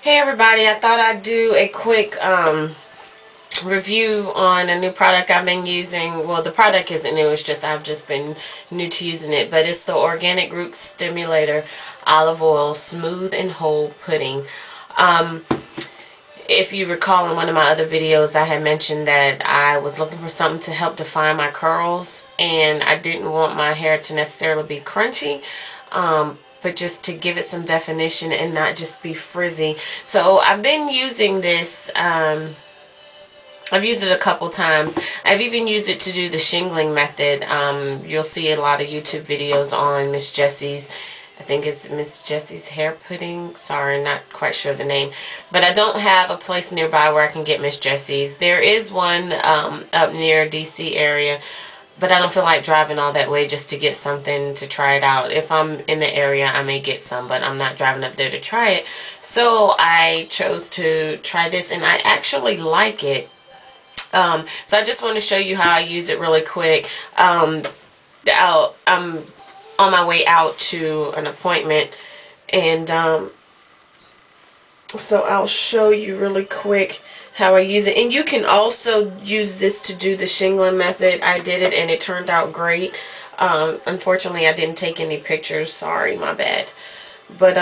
Hey everybody, I thought I'd do a quick review on a new product I've been using. Well, the product isn't new, it's just I've just been new to using it, but it's the Organic Root Stimulator Olive Oil SmoothNHold Pudding. If you recall, in one of my other videos I had mentioned that I was looking for something to help define my curls, and I didn't want my hair to necessarily be crunchy, but just to give it some definition and not just be frizzy. So I've been using this, I've used it a couple times. I've even used it to do the shingling method. You'll see a lot of YouTube videos on Miss Jessie's, I think it's Miss Jessie's hair pudding. Sorry, not quite sure the name. But I don't have a place nearby where I can get Miss Jessie's. There is one up near DC area, but I don't feel like driving all that way just to get something to try it out. If I'm in the area, I may get some, but I'm not driving up there to try it. So I chose to try this, and I actually like it. So I just want to show you how I use it really quick. I'm on my way out to an appointment, and so I'll show you really quick how I use it. And you can also use this to do the shingling method. I did it and it turned out great. Unfortunately I didn't take any pictures, sorry, my bad. But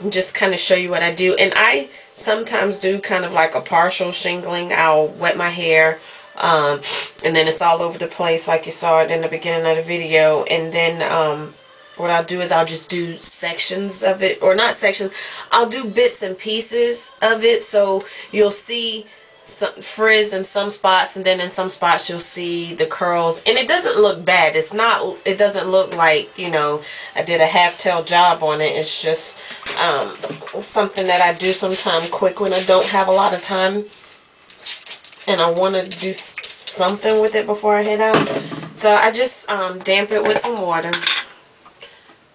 just kind of show you what I do. And I sometimes do kind of like a partial shingling. I'll wet my hair, and then it's all over the place like you saw it in the beginning of the video. And then what I'll do is I'll just do sections of it, or not sections, I'll do bits and pieces of it, so you'll see some frizz in some spots, and then in some spots you'll see the curls, and it doesn't look bad. It's not, it doesn't look like, you know, I did a half-tail job on it. It's just something that I do sometime quick when I don't have a lot of time and I want to do something with it before I head out. So I just damp it with some water.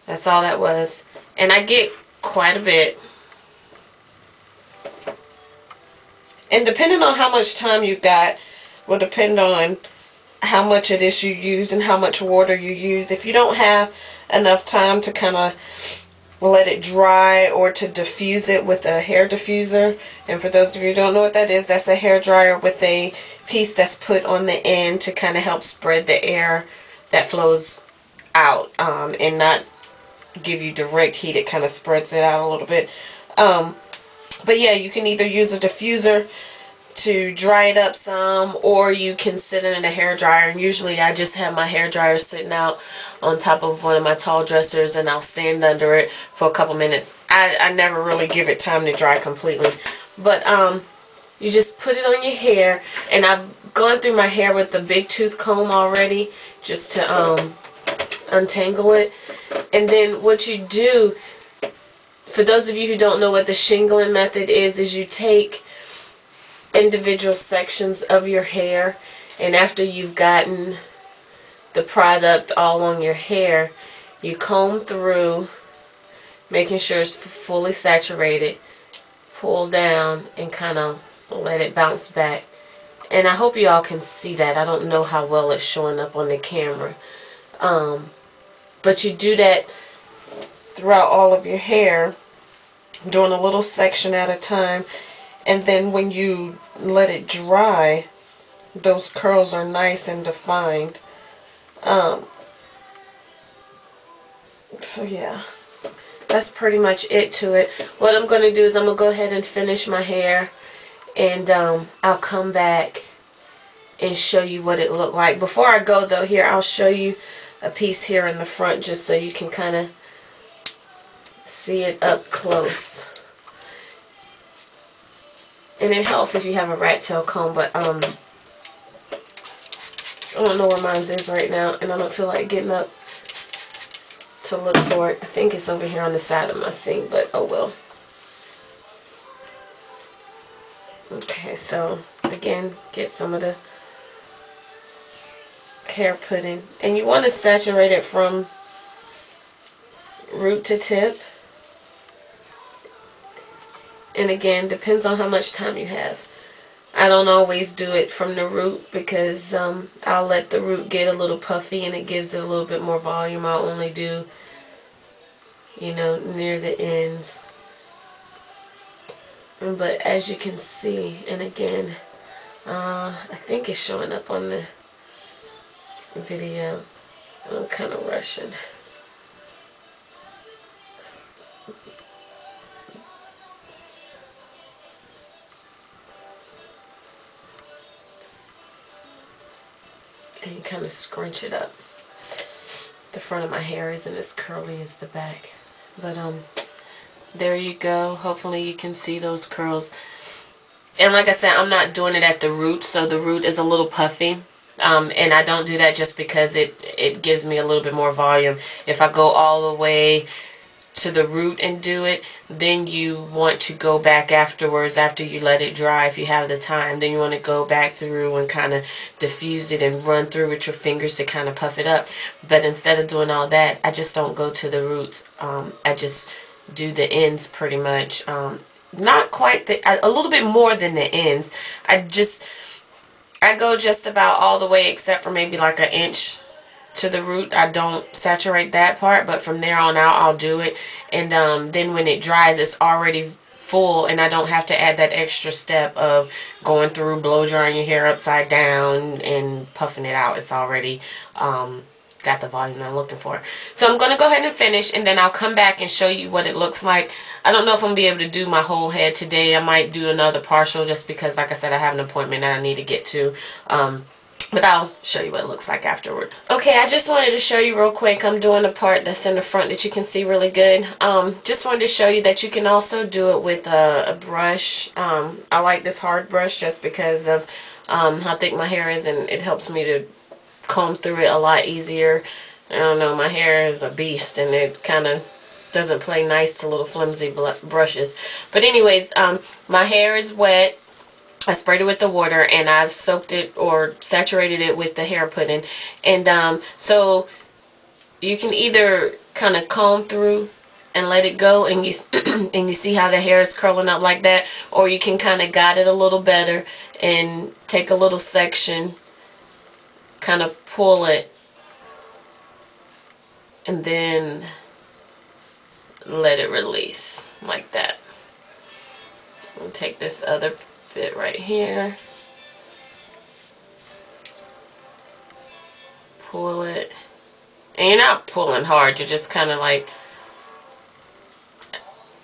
That's all that was. And I get quite a bit. And depending on how much time you've got will depend on how much of this you use and how much water you use. If you don't have enough time to kind of let it dry or to diffuse it with a hair diffuser, and for those of you who don't know what that is, that's a hair dryer with a piece that's put on the end to kind of help spread the air that flows out, and not give you direct heat. It kind of spreads it out a little bit. But yeah, you can either use a diffuser to dry it up some, or you can sit it in a hair dryer. And usually I just have my hair dryer sitting out on top of one of my tall dressers, and I'll stand under it for a couple minutes. I never really give it time to dry completely, but you just put it on your hair. And I've gone through my hair with the big tooth comb already just to untangle it. And then what you do, for those of you who don't know what the shingling method is you take individual sections of your hair, and after you've gotten the product all on your hair, you comb through, making sure it's fully saturated, pull down, and kind of let it bounce back. And I hope you all can see that. I don't know how well it's showing up on the camera. But you do that throughout all of your hair, doing a little section at a time. And then when you let it dry, those curls are nice and defined. So yeah, that's pretty much it to it. What I'm going to do is I'm going to go ahead and finish my hair, and I'll come back and show you what it looked like. Before I go though, here I'll show you a piece here in the front just so you can kind of see it up close. And it helps if you have a rat tail comb, but I don't know where mine is right now, and I don't feel like getting up to look for it. I think it's over here on the side of my sink, but oh well. Okay, so again, get some of the hair pudding, and you want to saturate it from root to tip. And again, depends on how much time you have. I don't always do it from the root because I'll let the root get a little puffy and it gives it a little bit more volume. I'll only do, you know, near the ends. But as you can see, and again, I think it's showing up on the video. I'm kind of rushing. And you kind of scrunch it up. The front of my hair isn't as curly as the back. But there you go. Hopefully you can see those curls. And like I said, I'm not doing it at the root, so the root is a little puffy. And I don't do that just because it gives me a little bit more volume. If I go all the way to the root and do it, then you want to go back afterwards, after you let it dry, if you have the time, then you want to go back through and kind of diffuse it and run through with your fingers to kind of puff it up. But instead of doing all that, I just don't go to the roots. I just do the ends pretty much. Not quite a little bit more than the ends. I go just about all the way except for maybe like an inch to the root. I don't saturate that part, but from there on out I'll do it. And then when it dries, it's already full, and I don't have to add that extra step of going through, blow drying your hair upside down and puffing it out. It's already got the volume I'm looking for. So I'm going to go ahead and finish, and then I'll come back and show you what it looks like. I don't know if I'm going to be able to do my whole head today. I might do another partial just because, like I said, I have an appointment that I need to get to. But I'll show you what it looks like afterward. Okay, I just wanted to show you real quick. I'm doing a part that's in the front that you can see really good. Just wanted to show you that you can also do it with a brush. I like this hard brush just because of how thick my hair is, and it helps me to comb through it a lot easier. I don't know, my hair is a beast, and it kind of doesn't play nice to little flimsy brushes. But anyways, my hair is wet. I sprayed it with the water, and I've soaked it or saturated it with the hair pudding. And so you can either kind of comb through and let it go, and you and you see how the hair is curling up like that, or you can kind of guide it a little better and take a little section, kind of pull it, and then let it release like that. I'll take this other bit right here, pull it, and you're not pulling hard, you're just kind of like,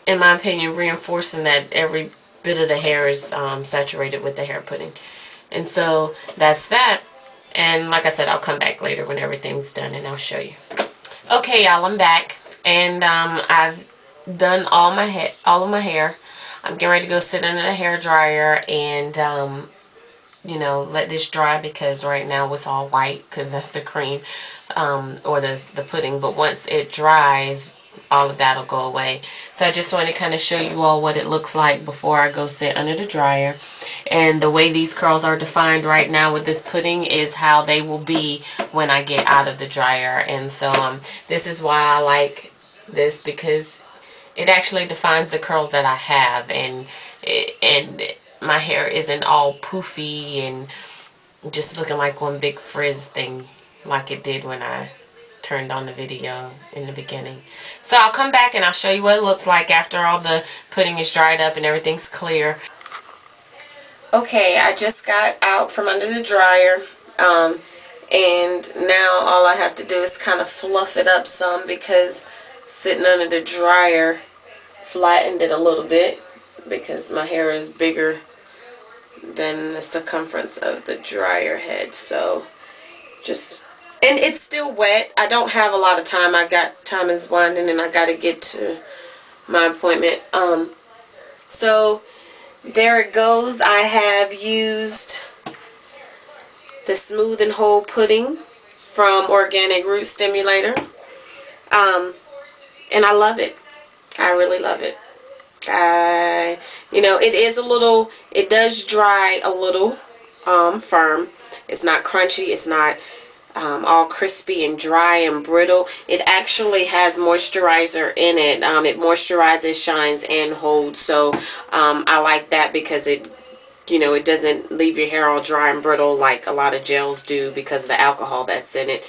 in my opinion, reinforcing that every bit of the hair is saturated with the hair pudding. And so that's that. And like I said, I'll come back later when everything's done and I'll show you. Okay, y'all, I'm back, and I've done all of my hair. I'm getting ready to go sit under the hair dryer and you know, let this dry, because right now it's all white because that's the cream or the pudding. But once it dries, all of that will go away. So I just want to kind of show you all what it looks like before I go sit under the dryer. And the way these curls are defined right now with this pudding is how they will be when I get out of the dryer. And so this is why I like this, because it actually defines the curls that I have, and my hair isn't all poofy and just looking like one big frizz thing like it did when I turned on the video in the beginning. So I'll come back and I'll show you what it looks like after all the pudding is dried up and everything's clear. Okay, I just got out from under the dryer, and now all I have to do is kind of fluff it up some, because sitting under the dryer flattened it a little bit, because my hair is bigger than the circumference of the dryer head. So and it's still wet. I don't have a lot of time. Time is winding and I got to get to my appointment. So there it goes. I have used the SmoothNHold pudding from Organic Root Stimulator, and I love it. I really love it. You know, it does dry a little firm. It's not crunchy. It's not all crispy and dry and brittle. It actually has moisturizer in it. It moisturizes, shines, and holds. So I like that, because it doesn't leave your hair all dry and brittle like a lot of gels do because of the alcohol that's in it.